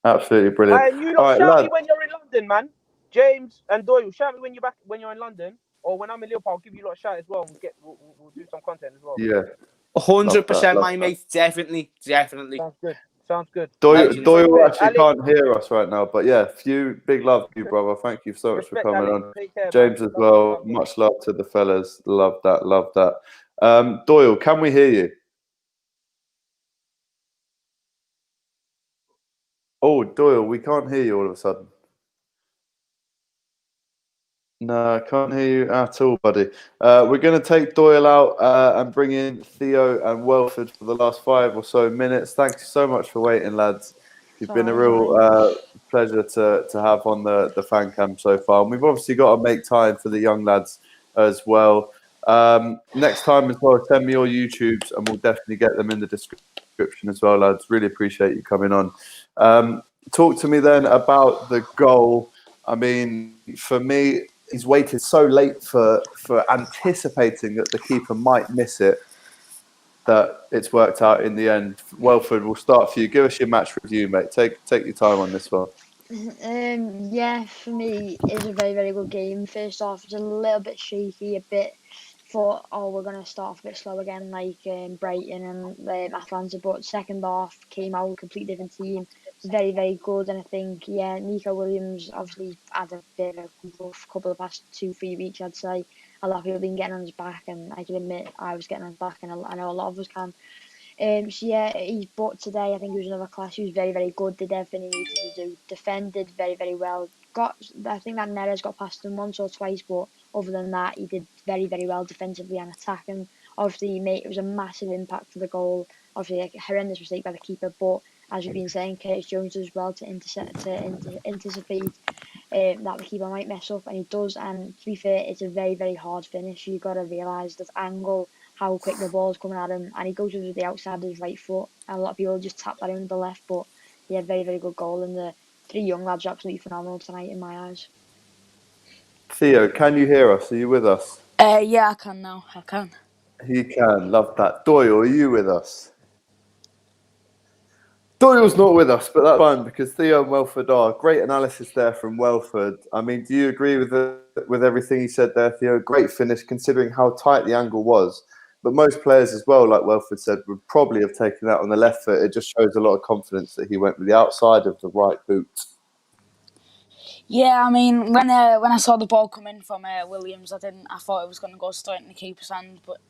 Absolutely brilliant. And you lot shout me when you're in London, man. James and Doyle, shout me when you're in London. Or when I'm in Liverpool, I'll give you a lot of shout as well. We'll do some content as well. Yeah. 100%, my mate. Definitely. Sounds good. Doyle actually can't hear us right now, but yeah, few big love to you, brother. Thank you so much for coming on. Care, James as well. Much love to the fellas. Love that. Doyle, can we hear you? Oh, Doyle, we can't hear you all of a sudden. No, I can't hear you at all, buddy. We're going to take Doyle out and bring in Theo and Welford for the last 5 or so minutes. Thanks so much for waiting, lads. You've been a real pleasure to have on the fan cam so far. And we've obviously got to make time for the young lads as well. Next time as well, send me your YouTubes and we'll definitely get them in the description as well, lads. Really appreciate you coming on. Talk to me then about the goal. I mean, for me, he's waited so late for anticipating that the keeper might miss it, that it's worked out in the end. Welford, we'll start for you. Give us your match review, mate. Take your time on this one. Yeah, for me, it's a very, very good game. First off, it's a little bit shaky, a bit thought, we're going to start off a bit slow again, like Brighton and Atlanta. But second half came out, completely different team. Very, very good. And I think, Neco Williams obviously had a bit of a rough couple of past 2-3 weeks, I'd say. A lot of people have been getting on his back, and I can admit I was getting on his back, and I know a lot of us can. But today I think he was another class. He was very, very good. Did everything he needed to do. Defended very, very well. I think that Neres got past him once or twice, but other than that, he did very, very well defensively and attacking. Obviously, it was a massive impact for the goal. Obviously, a horrendous mistake by the keeper, but as we've been saying, Curtis Jones as well to anticipate that the keeper might mess up, and he does. And to be fair, it's a very, very hard finish. You've got to realise that angle, how quick the ball's coming at him, and he goes with the outside of his right foot. And a lot of people just tap that in with the left, but yeah, very, very good goal. And the 3 young lads are absolutely phenomenal tonight in my eyes. Theo, can you hear us? Are you with us? Yeah, I can now. I can. He can. Love that. Doyle, are you with us? Doyle's not with us, but that's fine because Theo and Welford are. Great analysis there from Welford. I mean, do you agree with everything he said there, Theo? Great finish considering how tight the angle was. But most players as well, like Welford said, would probably have taken that on the left foot. It just shows a lot of confidence that he went with the outside of the right boot. Yeah, I mean, when I saw the ball come in from Williams, I thought it was going to go straight in the keeper's hand, but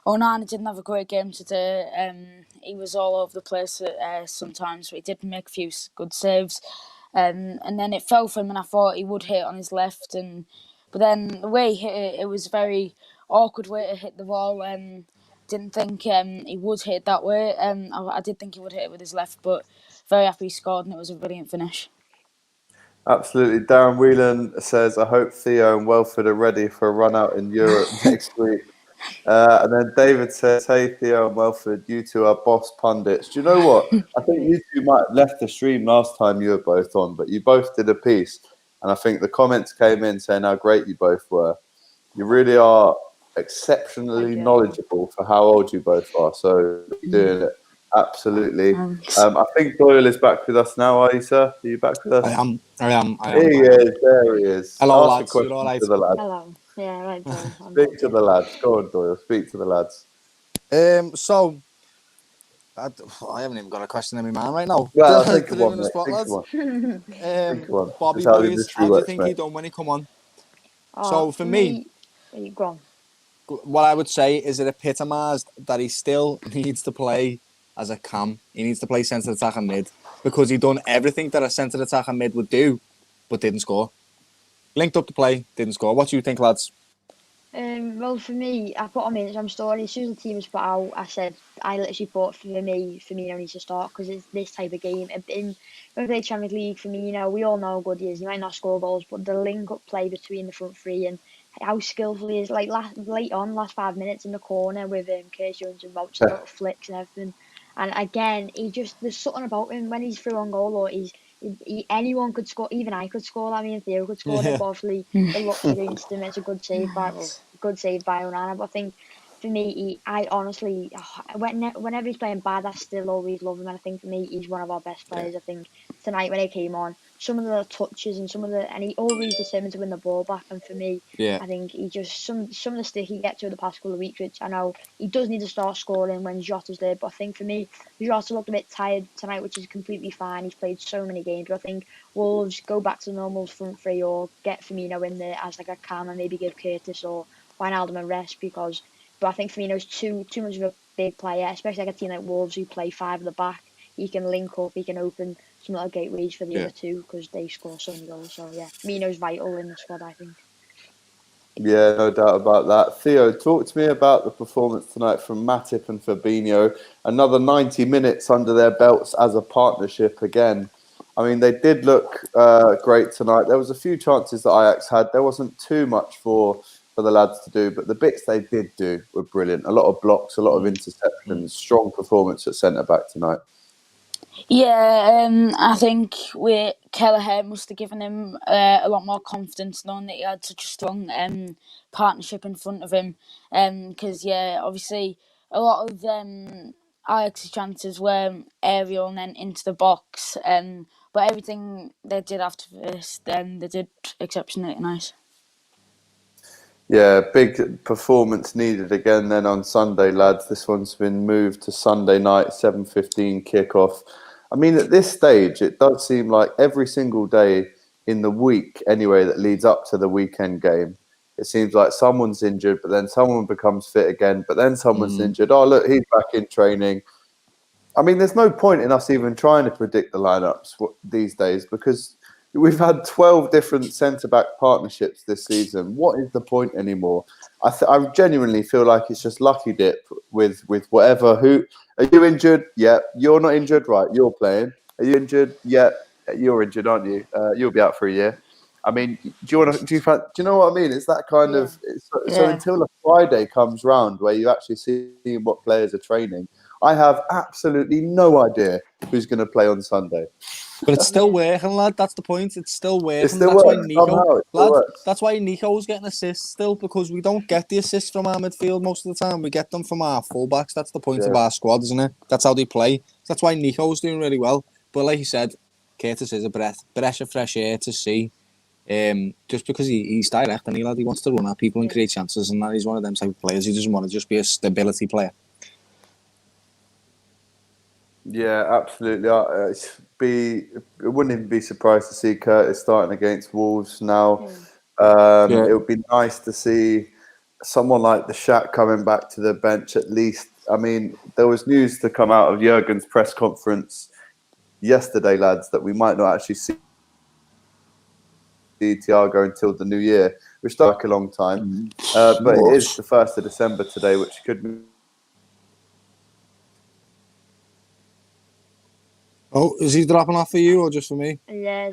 Onana didn't have a great game today. He was all over the place sometimes, but he did make a few good saves. And then it fell for him, and I thought he would hit on his left, but then the way he hit it was a very awkward way to hit the ball. Didn't think he would hit it that way. I did think he would hit it with his left, but very happy he scored, and it was a brilliant finish. Absolutely. Darren Whelan says, I hope Theo and Welford are ready for a run out in Europe next week. And then David says, hey, Theo and Welford, you two are boss pundits. Do you know what? I think you two might have left the stream last time you were both on, but you both did a piece. And I think the comments came in saying how great you both were. You really are exceptionally knowledgeable for how old you both are. So you're doing it. Absolutely. I think Doyle is back with us now, are you, sir? Are you back with us? I am. He is. There he is. Hello, Ask lads. a question You're all right. to the lads. Hello. Yeah, right, Doyle. Speak to the lads. Go on, Doyle. Speak to the lads. So, I haven't even got a question in my mind right now. Well, I think Put of him one, in the mate. spot, Think of lads. one. Think of one. Bobby It's how the Boys, industry how do you works, think mate. he done when he come on? Oh, So for me, go on. what I would say is it epitomised that he still needs to play as a cam. He needs to play centre attack and mid because he done everything that a centre attack and mid would do, but didn't score. Linked up to play, didn't score. What do you think, lads? Well, for me, I put him in some story. As soon as the team was put out, I literally thought Firmino needs to start because it's this type of game. When we play Champions League, Firmino, we all know how good he is. He might not score goals, but the link-up play between the front three and how skillful he is. Like last 5 minutes in the corner with Curtis Jones and Mount's little flicks and everything. And again, there's something about him when he's through on goal or anyone could score. Even I could score. I mean, Theo could score it, but obviously the luck's against him. It's a good save by Onana. But I think for me, I honestly, whenever he's playing bad, I still always love him. And I think for me, he's one of our best players. I think tonight when he came on, some of the touches and he always determined to win the ball back. And for me, I think he just some of the stick he gets over the past couple of weeks, which I know he does need to start scoring when Jota's there. But I think for me, Jota looked a bit tired tonight, which is completely fine. He's played so many games. But I think Wolves go back to the normal front three or get Firmino in there as like a cam and maybe give Curtis or Wijnaldum a rest but I think Firmino's too much of a big player, especially like a team like Wolves who play 5 at the back. He can link up, he can open some little gateways for the other two because they score so many goals. So yeah, Firmino's vital in the squad, I think. Yeah, no doubt about that. Theo, talk to me about the performance tonight from Matip and Fabinho. Another 90 minutes under their belts as a partnership again. I mean, they did look great tonight. There was a few chances that Ajax had. There wasn't too much for the lads to do, but the bits they did do were brilliant. A lot of blocks, a lot of interceptions, strong performance at centre-back tonight. Yeah, I think Kelleher must have given him a lot more confidence knowing that he had such a strong partnership in front of him. Because, obviously, a lot of Ajax's chances were aerial and then into the box. But everything they did after this, they did exceptionally nice. Yeah, big performance needed again then on Sunday, lads. This one's been moved to Sunday night, 7:15 kickoff. I mean, at this stage, it does seem like every single day in the week, anyway, that leads up to the weekend game, it seems like someone's injured, but then someone becomes fit again, but then someone's injured. Oh, look, he's back in training. I mean, there's no point in us even trying to predict the lineups these days because We've had 12 different centre-back partnerships this season. What is the point anymore? I genuinely feel like it's just lucky dip with whatever. Who are you injured? Yeah, you're not injured, right? You're playing. Are you injured? Yeah, you're injured, aren't you? You'll be out for a year. I mean, do you know what I mean? It's that kind of. So Yeah. until a Friday comes round where you actually see what players are training, I have absolutely no idea who's going to play on Sunday. But it's still working, lad. That's the point. It's still working. It still That's why works. Neco, Somehow it still lad. works. That's why Neco's getting assists still, because we don't get the assists from our midfield most of the time. We get them from our fullbacks. That's the point of our squad, isn't it? That's how they play. That's why Neco's doing really well. But like you said, Curtis is a breath of fresh air to see. Just because he's direct and he wants to run at people and create chances, and that he's one of them type of players. He doesn't want to just be a stability player. Yeah, absolutely. It wouldn't even be surprised to see Curtis starting against Wolves now. It would be nice to see someone like the Shack coming back to the bench at least. I mean, there was news to come out of Jurgen's press conference yesterday, lads, that we might not actually see Thiago until the new year, which took like a long time. But it is the 1st of December today, which could be. Oh, is he dropping off for you or just for me? Yeah,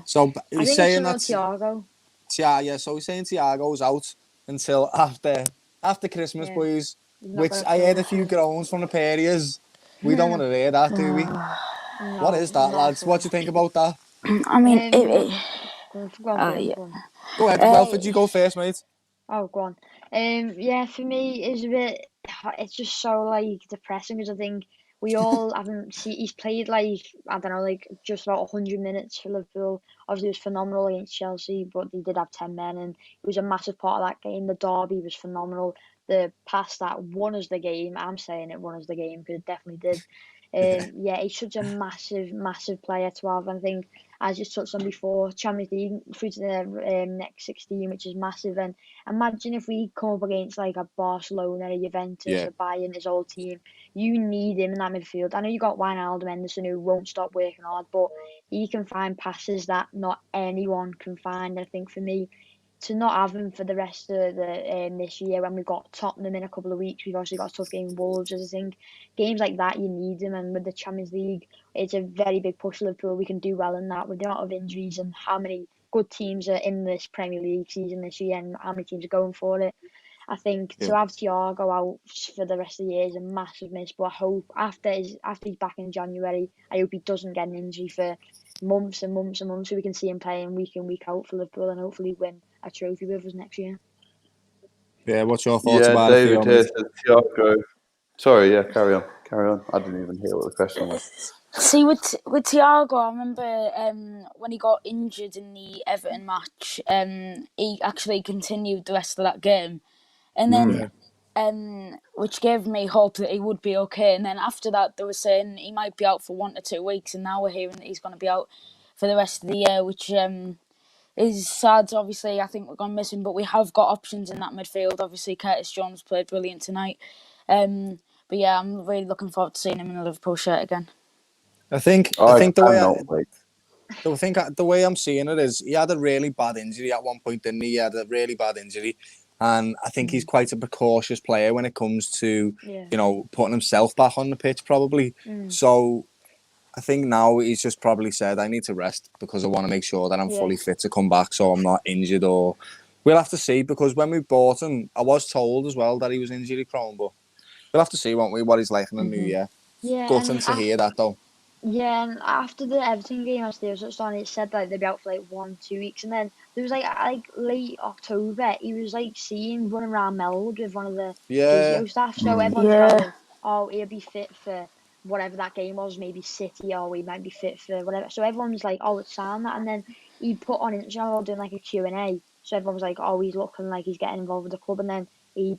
So he's saying that Thiago. Yeah, so he's saying Thiago's out until after Christmas, boys. Which I heard a few groans from the areas. We don't want to hear that, do we? What is that, lads? What do you think about that? I mean, Go ahead, Welford. You go first, mate. Oh, go on. Yeah, for me, it's a bit. It's just so like depressing because I think we all haven't seen. He's played like I don't know, like just about 100 minutes for Liverpool. Obviously, it was phenomenal against Chelsea, but they did have 10 men, and it was a massive part of that game. The derby was phenomenal. The pass that won us the game. I'm saying it won us the game because it definitely did. Yeah, he's such a massive player to have. I think, as you touched on before, Champions League through to the next 16, which is massive. And imagine if we come up against like a Barcelona, a Juventus, a Bayern, his old team. You need him in that midfield. I know you got Wijnaldum, Henderson, who won't stop working hard, but he can find passes that not anyone can find. I think for me, to not have him for the rest of the this year when we've got Tottenham in a couple of weeks, we've also got a tough game with Wolves. I think games like that you need him, and with the Champions League, it's a very big push for Liverpool. We can do well in that with the amount of injuries and how many good teams are in this Premier League season this year, and how many teams are going for it. I think to have Thiago out for the rest of the year is a massive miss. But I hope after he's back in January, I hope he doesn't get an injury for months and months and months, so we can see him playing week in, week out for Liverpool and hopefully win a trophy with us next year. Yeah, what's your thoughts about David it? here says Thiago. Sorry, carry on. I didn't even hear what the question was. See, with Thiago, I remember when he got injured in the Everton match, he actually continued the rest of that game. And then, which gave me hope that he would be okay. And then after that, they were saying he might be out for 1 to 2 weeks, and now we're hearing that he's going to be out for the rest of the year, which is sad. Obviously, I think we're going to miss him, but we have got options in that midfield. Obviously, Curtis Jones played brilliant tonight. But yeah, I'm really looking forward to seeing him in a Liverpool shirt again. I think the way I'm seeing it is he had a really bad injury at one point, didn't he? He had a really bad injury. And I think he's quite a precautious player when it comes to, putting himself back on the pitch, probably. So I think now he's just probably said, I need to rest because I want to make sure that I'm fully fit to come back so I'm not injured. Or we'll have to see, because when we bought him, I was told as well that he was injury prone, but we'll have to see, won't we, what he's like in the new year. Yeah, Gutting to hear that, though. Yeah, and after the Everton game, as they were touched on, it said like they'd be out for like 1-2 weeks, and then there was like late October, he was like seen running around Melwood with one of the physio staff. So everyone's going, oh, he'll be fit for whatever that game was, maybe City, or he might be fit for whatever. So everyone was like, oh, it's Sam that, and then he put on Instagram doing like a Q&A. So everyone was like, oh, he's looking like he's getting involved with the club, and then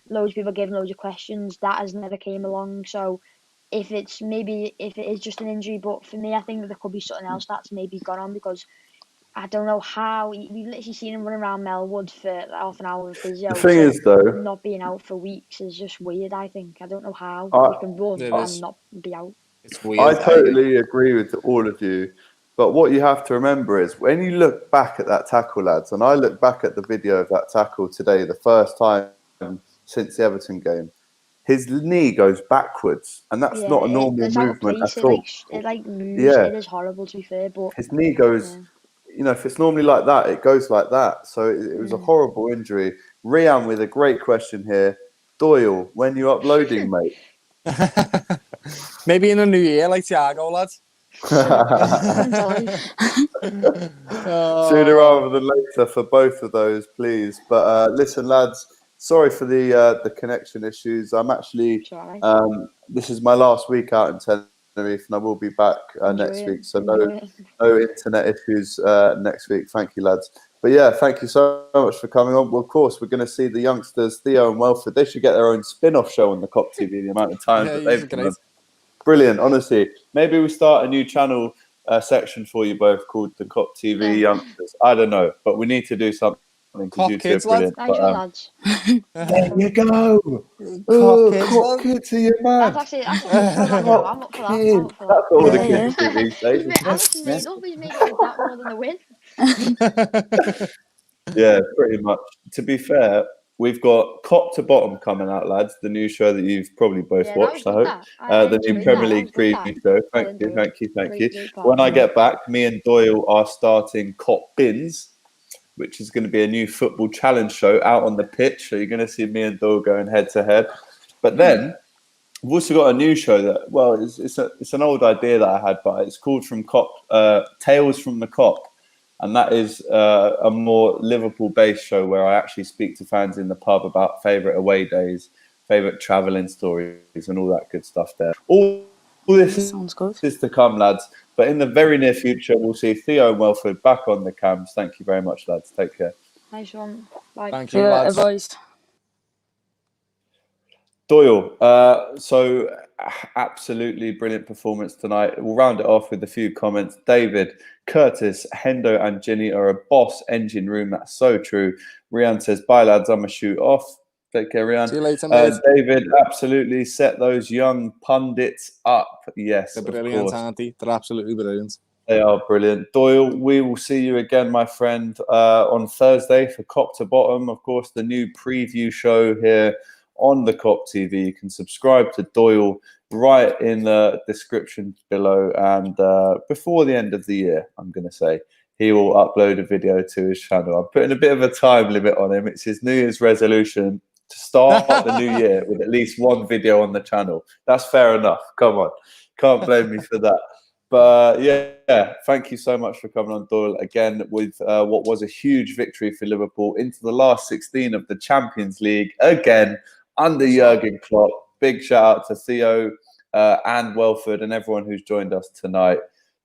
loads of people giving loads of questions. That has never came along. So if it is just an injury, but for me, I think that there could be something else that's maybe gone on, because I don't know how we've literally seen him running around Melwood for like half an hour with physio. The thing is, though, not being out for weeks is just weird. I think I don't know how you can run and not be out. It's weird. I totally agree with all of you, But what you have to remember is when you look back at that tackle, lads, and I look back at the video of that tackle today, the first time since the Everton game, his knee goes backwards, and that's not a normal it's out of movement place. at all. It like moves. Yeah, It is horrible to be fair, but his knee goes. You know, if it's normally like that, it goes like that. So it was a horrible injury. Rian with a great question here. Doyle, when you uploading, mate? Maybe in the new year, like Thiago, lads. Sooner rather than later for both of those, please. But listen, lads, sorry for the connection issues. I'm actually this is my last week out in Tenerife, and I will be back next week. So no internet issues next week. Thank you, lads. But yeah, thank you so much for coming on. Well, of course, we're going to see the youngsters, Theo and Welford. They should get their own spin-off show on the Kop TV. The amount of times that they've done. Brilliant, honestly. Maybe we start a new channel section for you both called the Kop TV Youngsters. I don't know, but we need to do something because you two are brilliant. Lads. There you go. Kop Kids are your man. That's actually I'm up for that. That's all the kids do these days. Alison made it like that more than the win. Yeah, pretty much. To be fair, we've got Kop to Bottom coming out, lads. The new show that you've probably both watched, I hope. The new Premier League preview show. Thank you. When I get back, me and Doyle are starting Kop Bins, which is going to be a new football challenge show out on the pitch. So you're going to see me and Doyle going head to head. But then we've also got a new show that, well, it's an old idea that I had, but it's called Tales from the Kop. And that is a more Liverpool-based show where I actually speak to fans in the pub about favourite away days, favourite travelling stories, and all that good stuff there. All this sounds good. Is to come, lads. But in the very near future, we'll see Theo and Welford back on the cams. Thank you very much, lads. Take care. Nice one. Bye. Thank you, lads. Boys. Doyle, so absolutely brilliant performance tonight. We'll round it off with a few comments. David, Curtis, Hendo and Ginny are a boss engine room. That's so true. Rian says, bye lads, I'm a shoot off. Take care, Rian. See you later, mate. David, absolutely set those young pundits up. Yes, they're brilliant, aren't they? They're absolutely brilliant. They are brilliant. Doyle, we will see you again, my friend, on Thursday for Kop to Bottom. Of course, the new preview show here on the Kop TV. You can subscribe to Doyle right in the description below, and before the end of the year, I'm going to say, he will upload a video to his channel. I'm putting a bit of a time limit on him. It's his New Year's resolution to start the new year with at least one video on the channel. That's fair enough. Come on. Can't blame me for that. But yeah, thank you so much for coming on, Doyle, again with what was a huge victory for Liverpool into the last 16 of the Champions League, again, under Jurgen Klopp. Big shout out to Theo and Welford and everyone who's joined us tonight.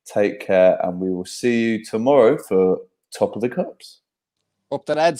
Take care, and we will see you tomorrow for Top of the Cups. Up the Reds.